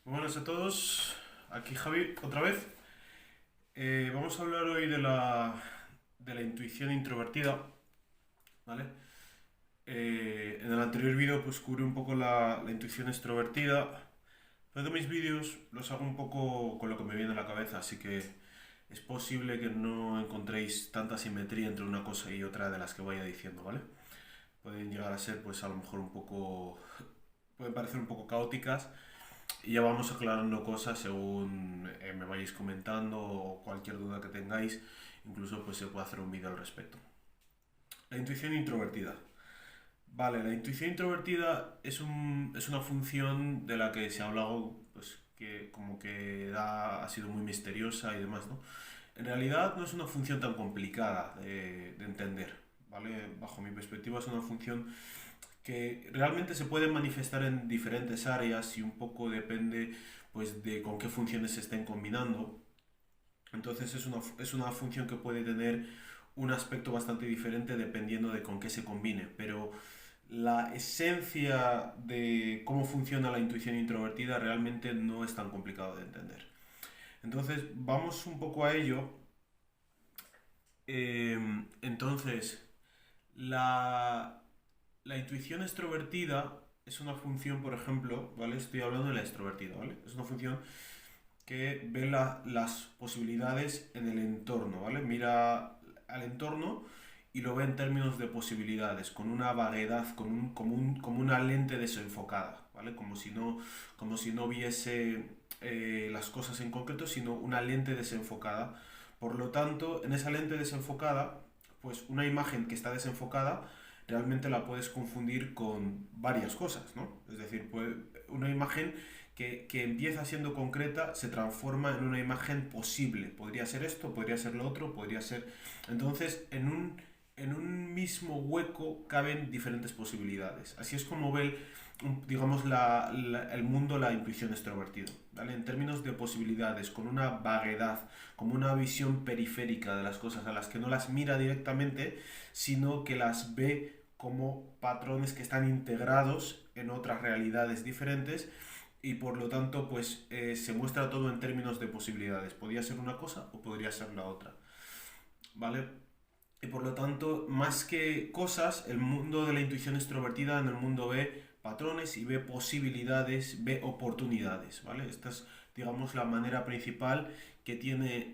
Buenas a todos, aquí Javi otra vez. Vamos a hablar hoy de la intuición introvertida, ¿vale? En el anterior vídeo pues cubrí un poco la intuición extrovertida, pero mis vídeos los hago un poco con lo que me viene a la cabeza, así que es posible que no encontréis tanta simetría entre una cosa y otra de las que vaya diciendo, ¿vale? Pueden llegar a ser pues a lo mejor un poco, pueden parecer un poco caóticas. Y ya vamos aclarando cosas según me vayáis comentando o cualquier duda que tengáis. Incluso pues se puede hacer un vídeo al respecto. La intuición introvertida. Vale, la intuición introvertida es una función de la que se ha hablado, pues que como que ha sido muy misteriosa y demás, ¿no? En realidad no es una función tan complicada de entender, ¿vale? Bajo mi perspectiva es una función que realmente se pueden manifestar en diferentes áreas y un poco depende pues de con qué funciones se estén combinando. Entonces es una función que puede tener un aspecto bastante diferente dependiendo de con qué se combine, pero la esencia de cómo funciona la intuición introvertida realmente no es tan complicado de entender. Entonces vamos un poco a ello. Entonces, la, la intuición extrovertida es una función, por ejemplo, ¿vale? Estoy hablando de la extrovertida, ¿vale? Es una función que ve las posibilidades en el entorno, ¿vale? Mira al entorno y lo ve en términos de posibilidades, con una vaguedad, como una lente desenfocada, ¿vale? Como si no viese las cosas en concreto, sino una lente desenfocada. Por lo tanto, en esa lente desenfocada, pues una imagen que está desenfocada realmente la puedes confundir con varias cosas, ¿no? Es decir, una imagen que empieza siendo concreta se transforma en una imagen posible. Podría ser esto, podría ser lo otro, podría ser... Entonces, en un mismo hueco caben diferentes posibilidades. Así es como ve, digamos, el mundo, la intuición extrovertida, ¿vale? En términos de posibilidades, con una vaguedad, como una visión periférica de las cosas, a las que no las mira directamente, sino que las ve como patrones que están integrados en otras realidades diferentes y por lo tanto pues se muestra todo en términos de posibilidades. Podría ser una cosa o podría ser la otra, ¿vale? Y por lo tanto, más que cosas, el mundo de la intuición extrovertida en el mundo ve patrones y ve posibilidades, ve oportunidades, ¿vale? Esta es, digamos, la manera principal que tiene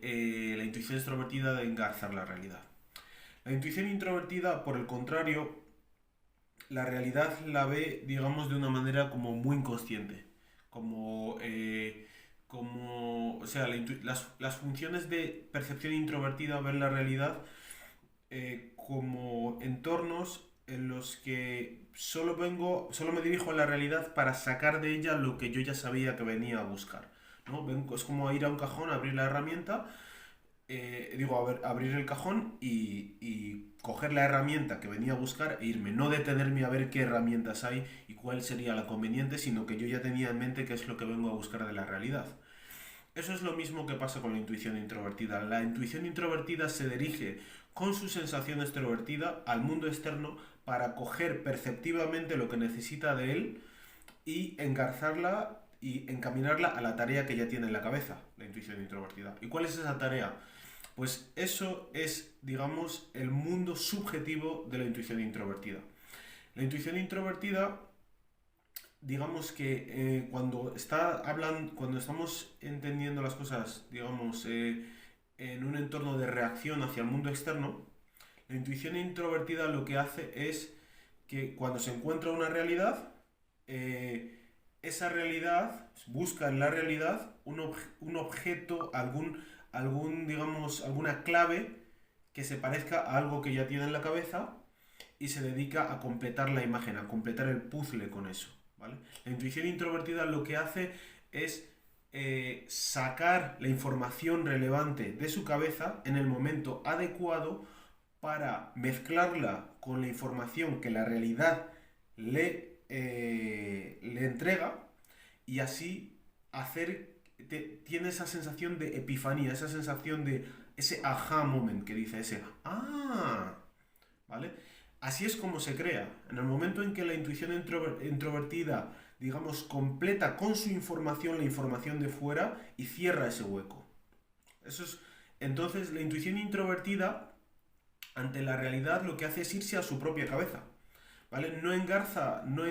la intuición extrovertida de engarzar la realidad. La intuición introvertida, por el contrario, la realidad la ve, digamos, de una manera como muy inconsciente. Como, o sea, las funciones de percepción introvertida ven la realidad como entornos en los que solo me dirijo a la realidad para sacar de ella lo que yo ya sabía que venía a buscar. ¿No? Es como ir a un cajón, abrir la herramienta, abrir el cajón y coger la herramienta que venía a buscar e irme, no detenerme a ver qué herramientas hay y cuál sería la conveniente, sino que yo ya tenía en mente qué es lo que vengo a buscar de la realidad. Eso es lo mismo que pasa con la intuición introvertida. La intuición introvertida se dirige con su sensación extrovertida al mundo externo para coger perceptivamente lo que necesita de él y engarzarla y encaminarla a la tarea que ya tiene en la cabeza, la intuición introvertida. ¿Y cuál es esa tarea? Pues eso es, digamos, el mundo subjetivo de la intuición introvertida. La intuición introvertida, digamos que cuando estamos entendiendo las cosas, digamos, en un entorno de reacción hacia el mundo externo, la intuición introvertida lo que hace es que cuando se encuentra una realidad, eh, esa realidad busca en la realidad un objeto, digamos, alguna clave que se parezca a algo que ya tiene en la cabeza y se dedica a completar la imagen, a completar el puzzle con eso, ¿vale? La intuición introvertida lo que hace es sacar la información relevante de su cabeza en el momento adecuado para mezclarla con la información que la realidad le entrega y así tiene esa sensación de epifanía, esa sensación de ese aha moment que dice ese ¿vale? Así es como se crea. En el momento en que la intuición introvertida, digamos, completa con su información la información de fuera y cierra ese hueco. Eso es, entonces, la intuición introvertida, ante la realidad, lo que hace es irse a su propia cabeza, ¿vale? No engarza, no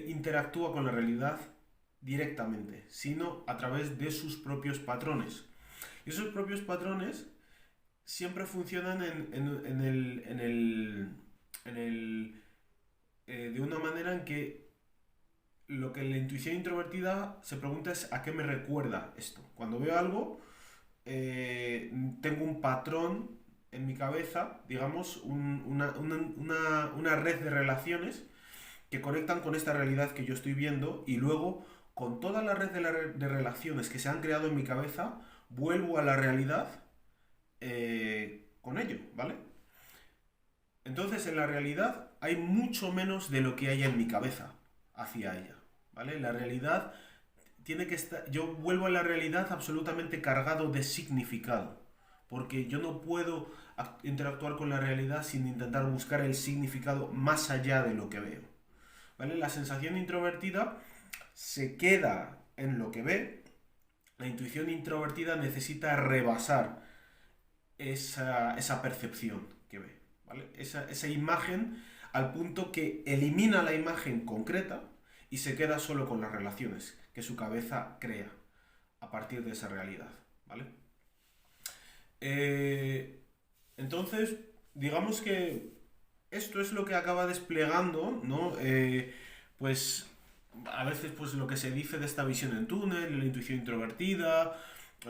interactúa con la realidad directamente, sino a través de sus propios patrones. Y esos propios patrones siempre funcionan de una manera en que lo que la intuición introvertida se pregunta es ¿a qué me recuerda esto? Cuando veo algo, tengo un patrón en mi cabeza, digamos, una red de relaciones que conectan con esta realidad que yo estoy viendo y luego con toda la red de relaciones que se han creado en mi cabeza, vuelvo a la realidad con ello, ¿vale? Entonces en la realidad hay mucho menos de lo que hay en mi cabeza hacia ella, ¿vale? La realidad tiene que estar, yo vuelvo a la realidad absolutamente cargado de significado, porque yo no puedo interactuar con la realidad sin intentar buscar el significado más allá de lo que veo, ¿vale? La sensación introvertida se queda en lo que ve, la intuición introvertida necesita rebasar esa percepción que ve, ¿vale? Esa imagen al punto que elimina la imagen concreta y se queda solo con las relaciones que su cabeza crea a partir de esa realidad, ¿vale? Entonces, digamos que esto es lo que acaba desplegando, ¿no? Pues a veces pues lo que se dice de esta visión en túnel, la intuición introvertida,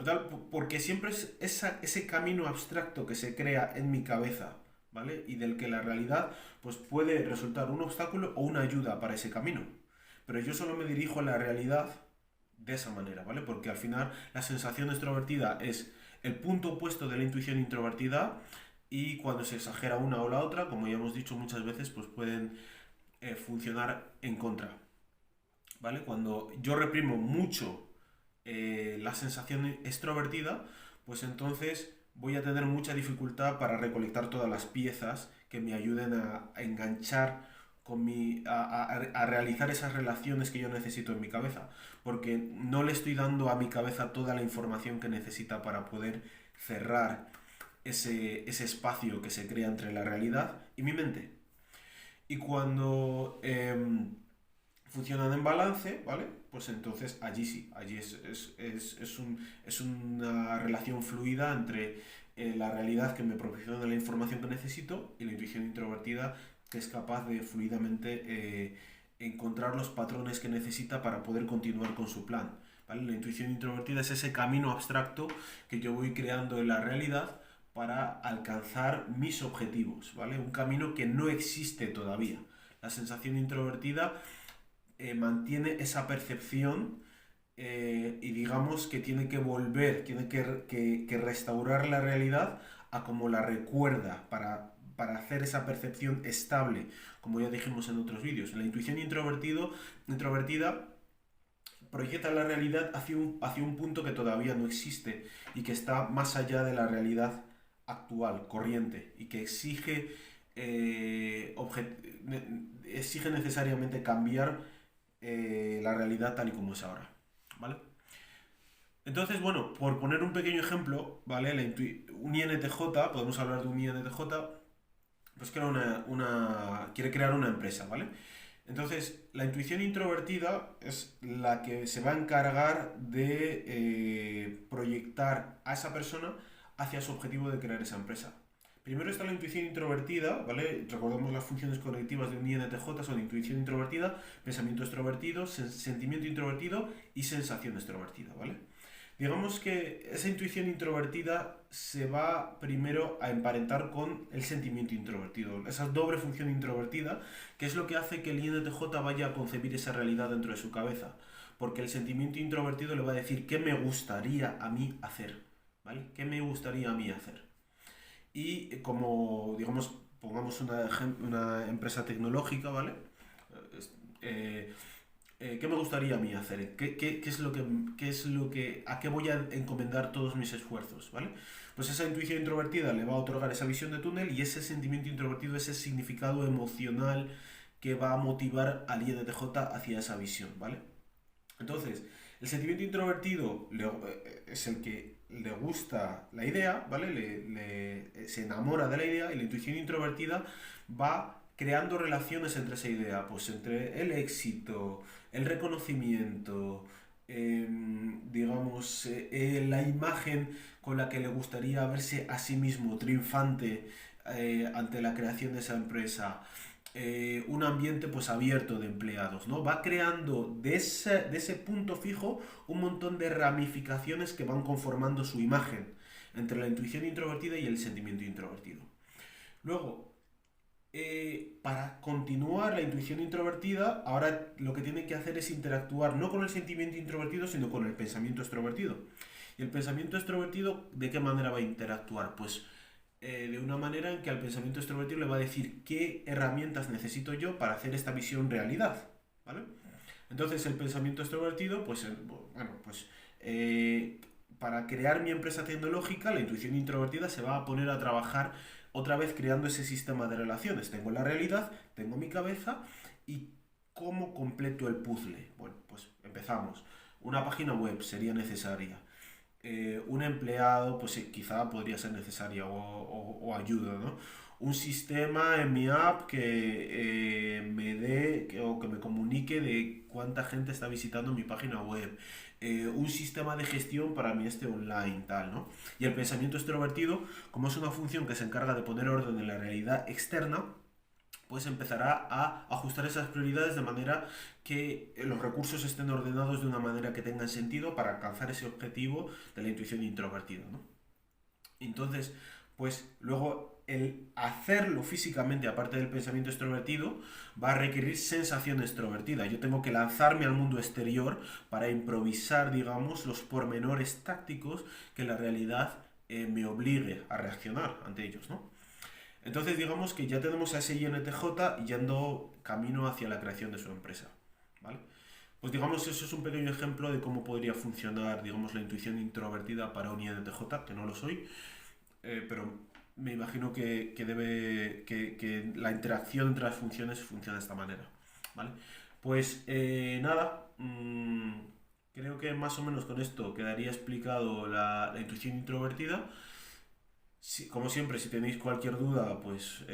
tal, porque siempre es ese camino abstracto que se crea en mi cabeza, ¿vale? Y del que la realidad pues puede resultar un obstáculo o una ayuda para ese camino. Pero yo solo me dirijo a la realidad de esa manera, ¿vale? Porque al final la sensación extrovertida es el punto opuesto de la intuición introvertida y cuando se exagera una o la otra, como ya hemos dicho muchas veces, pues pueden funcionar en contra, ¿vale? Cuando yo reprimo mucho la sensación extrovertida, pues entonces voy a tener mucha dificultad para recolectar todas las piezas que me ayuden a enganchar a realizar esas relaciones que yo necesito en mi cabeza, porque no le estoy dando a mi cabeza toda la información que necesita para poder cerrar ese espacio que se crea entre la realidad y mi mente. Y cuando funcionan en balance, ¿vale? Pues entonces allí sí, allí es una relación fluida entre la realidad que me proporciona la información que necesito y la intuición introvertida que es capaz de fluidamente encontrar los patrones que necesita para poder continuar con su plan, ¿vale? La intuición introvertida es ese camino abstracto que yo voy creando en la realidad para alcanzar mis objetivos, ¿vale? Un camino que no existe todavía. La sensación introvertida mantiene esa percepción y digamos que tiene que volver, tiene que restaurar la realidad a como la recuerda para hacer esa percepción estable, como ya dijimos en otros vídeos. La intuición introvertida proyecta la realidad hacia un punto que todavía no existe y que está más allá de la realidad actual, corriente, y que exige necesariamente cambiar la realidad tal y como es ahora, ¿vale? Entonces, bueno, por poner un pequeño ejemplo, ¿vale? Un INTJ, podemos hablar de un INTJ, pues quiere crear una empresa, ¿vale? Entonces, la intuición introvertida es la que se va a encargar de proyectar a esa persona hacia su objetivo de crear esa empresa. Primero está la intuición introvertida, ¿vale? Recordemos las funciones colectivas de un INTJ, son intuición introvertida, pensamiento extrovertido, sentimiento introvertido y sensación extrovertida, ¿vale? Digamos que esa intuición introvertida se va primero a emparentar con el sentimiento introvertido, esa doble función introvertida, que es lo que hace que el INTJ vaya a concebir esa realidad dentro de su cabeza, porque el sentimiento introvertido le va a decir qué me gustaría a mí hacer, ¿vale? ¿Qué me gustaría a mí hacer? Y como, digamos, pongamos una empresa tecnológica, ¿vale? Eh, ¿Qué me gustaría a mí hacer? ¿A qué voy a encomendar todos mis esfuerzos? ¿Vale? Pues esa intuición introvertida le va a otorgar esa visión de túnel y ese sentimiento introvertido, ese significado emocional que va a motivar al INTJ hacia esa visión, ¿vale? Entonces, el sentimiento introvertido es el que le gusta la idea, ¿vale? Se enamora de la idea, y la intuición introvertida va creando relaciones entre esa idea, pues entre el éxito, el reconocimiento, digamos, la imagen con la que le gustaría verse a sí mismo triunfante ante la creación de esa empresa, un ambiente pues abierto de empleados, ¿no? Va creando de ese punto fijo un montón de ramificaciones que van conformando su imagen entre la intuición introvertida y el sentimiento introvertido. Luego, para continuar la intuición introvertida, ahora lo que tiene que hacer es interactuar no con el sentimiento introvertido, sino con el pensamiento extrovertido. ¿Y el pensamiento extrovertido de qué manera va a interactuar? Pues de una manera en que al pensamiento extrovertido le va a decir qué herramientas necesito yo para hacer esta visión realidad, ¿vale? Entonces el pensamiento extrovertido, pues bueno, pues para crear mi empresa tecnológica, la intuición introvertida se va a poner a trabajar otra vez creando ese sistema de relaciones. Tengo la realidad, tengo mi cabeza, y ¿cómo completo el puzzle? Bueno, pues empezamos. Una página web sería necesaria. Un empleado, pues quizá podría ser necesaria o ayuda, ¿no? Un sistema en mi app que me dé o que me comunique de cuánta gente está visitando mi página web. Un sistema de gestión para mi online, tal, ¿no? Y el pensamiento extrovertido, como es una función que se encarga de poner orden en la realidad externa, pues empezará a ajustar esas prioridades de manera que los recursos estén ordenados de una manera que tenga sentido para alcanzar ese objetivo de la intuición introvertida, ¿no? Entonces, pues luego el hacerlo físicamente, aparte del pensamiento extrovertido, va a requerir sensación extrovertida. Yo tengo que lanzarme al mundo exterior para improvisar, digamos, los pormenores tácticos que la realidad me obligue a reaccionar ante ellos, ¿no? Entonces digamos que ya tenemos a ese INTJ yendo camino hacia la creación de su empresa, ¿vale? Pues digamos eso es un pequeño ejemplo de cómo podría funcionar, digamos, la intuición introvertida para un INTJ, que no lo soy, pero me imagino que la interacción entre las funciones funciona de esta manera, ¿vale? Pues nada, creo que más o menos con esto quedaría explicado la intuición introvertida. Como siempre, si tenéis cualquier duda, pues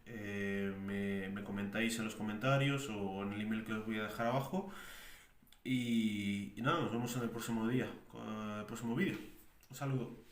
me comentáis en los comentarios o en el email que os voy a dejar abajo. Y nada, nos vemos en el próximo día, con el próximo vídeo. Un saludo.